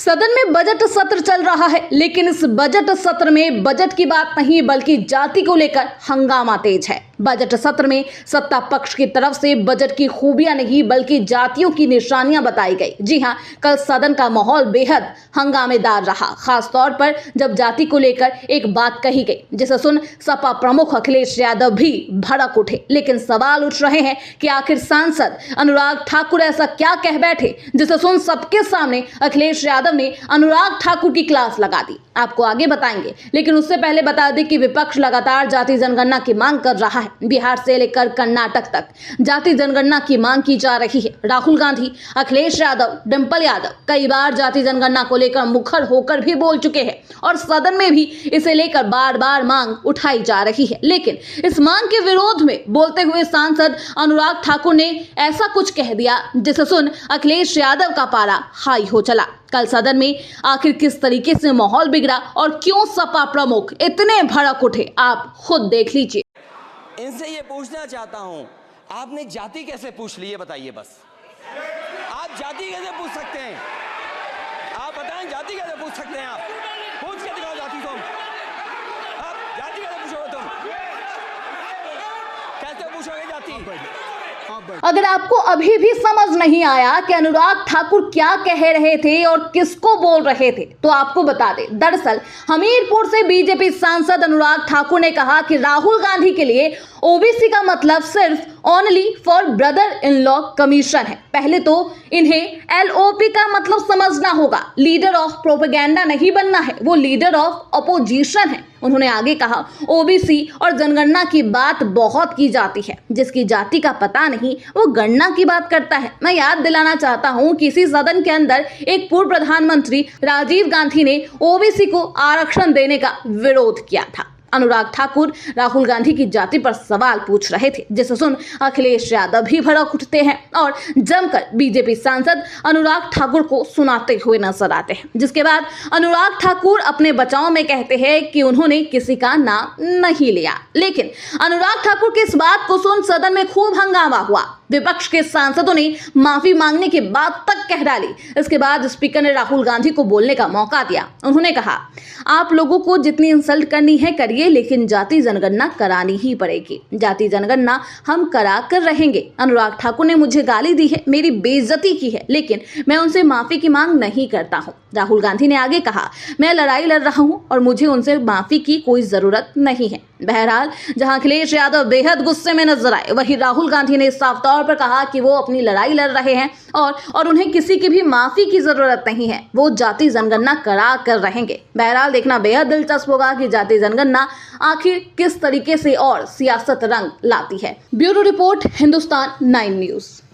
सदन में बजट सत्र चल रहा है, लेकिन इस बजट सत्र में बजट की बात नहीं बल्कि जाति को लेकर हंगामा तेज है। बजट सत्र में सत्ता पक्ष की तरफ से बजट की खूबियां नहीं बल्कि जातियों की निशानियां बताई गई। जी हां, कल सदन का माहौल बेहद हंगामेदार रहा, खास तौर पर जब जाति को लेकर एक बात कही गई जिसे सुन सपा प्रमुख अखिलेश यादव भी भड़क उठे। लेकिन सवाल उठ रहे हैं कि आखिर सांसद अनुराग ठाकुर ऐसा क्या कह बैठे जिसे सुन सबके सामने अखिलेश यादव ने अनुराग ठाकुर की क्लास लगा दी। आपको आगे बताएंगे, लेकिन उससे पहले बता दें कि विपक्ष लगातार जाति जनगणना की मांग कर रहा है। बिहार से लेकर कर्नाटक तक जाति जनगणना की मांग की जा रही है। राहुल गांधी, अखिलेश यादव, डिंपल यादव कई बार जाति जनगणना को लेकर मुखर होकर भी बोल चुके हैं और सदन में भी इसे लेकर बार बार मांग उठाई जा रही है। लेकिन इस मांग के विरोध में बोलते हुए सांसद अनुराग ठाकुर ने ऐसा कुछ कह दिया जिसे सुन अखिलेश यादव का पारा हाई हो चला। कल सदन में आखिर किस तरीके से माहौल बिगड़ा और क्यों सपा प्रमुख इतने भड़क उठे, आप खुद देख लीजिए। इनसे ये पूछना चाहता हूं, आपने जाति कैसे पूछ ली, ये बताइए। बस आप जाति कैसे पूछ सकते हैं? आप बताएं, जाति कैसे पूछ सकते हैं? आप पूछ के दिखाओ जाति तुम। आप जाति कैसे पूछोगे? तुम कैसे पूछोगे जाति? अगर आपको अभी भी समझ नहीं आया कि अनुराग ठाकुर क्या कह रहे थे और किसको बोल रहे थे, तो आपको बता दें, दरअसल हमीरपुर से बीजेपी सांसद अनुराग ठाकुर ने कहा कि राहुल गांधी के लिए ओबीसी का मतलब सिर्फ only for brother in law commission है। पहले तो इन्हें एलओपी का मतलब समझना होगा। लीडर ऑफ प्रोपेगेंडा नहीं बनना है, वो लीडर ऑफ अपोजिशन है। उन्होंने आगे कहा, ओबीसी और जनगणना की बात बहुत की जाती है, जिसकी जाति का पता नहीं वो गणना की बात करता है। मैं याद दिलाना चाहता हूं कि इसी सदन के अंदर एक पूर्व प्रधानमंत्री राजीव गांधी ने ओबीसी को आरक्षण देने का विरोध किया था। अनुराग ठाकुर राहुल गांधी की जाति पर सवाल पूछ रहे थे जिसे सुन अखिलेश यादव भी भड़क उठते हैं और जमकर बीजेपी सांसद अनुराग ठाकुर को सुनाते हुए नजर आते हैं। जिसके बाद अनुराग ठाकुर अपने बचाव में कहते हैं कि उन्होंने किसी का नाम नहीं लिया। लेकिन अनुराग ठाकुर की इस बात को सुन सदन में खूब हंगामा हुआ। विपक्ष के सांसदों ने माफी मांगने की बात तक कह डाली। इसके बाद स्पीकर ने राहुल गांधी को बोलने का मौका दिया। उन्होंने कहा, आप लोगों को जितनी इंसल्ट करनी है करिए, लेकिन जाति जनगणना करानी ही पड़ेगी। जाति जनगणना हम करा कर रहेंगे। अनुराग ठाकुर ने मुझे गाली दी है, मेरी बेइज्जती की है, लेकिन मैं उनसे माफी की मांग नहीं करता हूं। राहुल गांधी ने आगे कहा, मैं लड़ाई लड़ रहा हूं और मुझे उनसे माफी की कोई जरूरत नहीं है। बहरहाल, जहां अखिलेश यादव बेहद गुस्से में नजर आए, वहीं राहुल गांधी ने साफ तौर पर कहा कि वो अपनी लड़ाई लड़ रहे हैं और उन्हें किसी की भी माफी की जरूरत नहीं है। वो जाति जनगणना करा कर रहेंगे। बहरहाल, देखना बेहद दिलचस्प होगा कि जाति जनगणना आखिर किस तरीके से और सियासत रंग लाती है। Bureau report, Hindustan 9 news.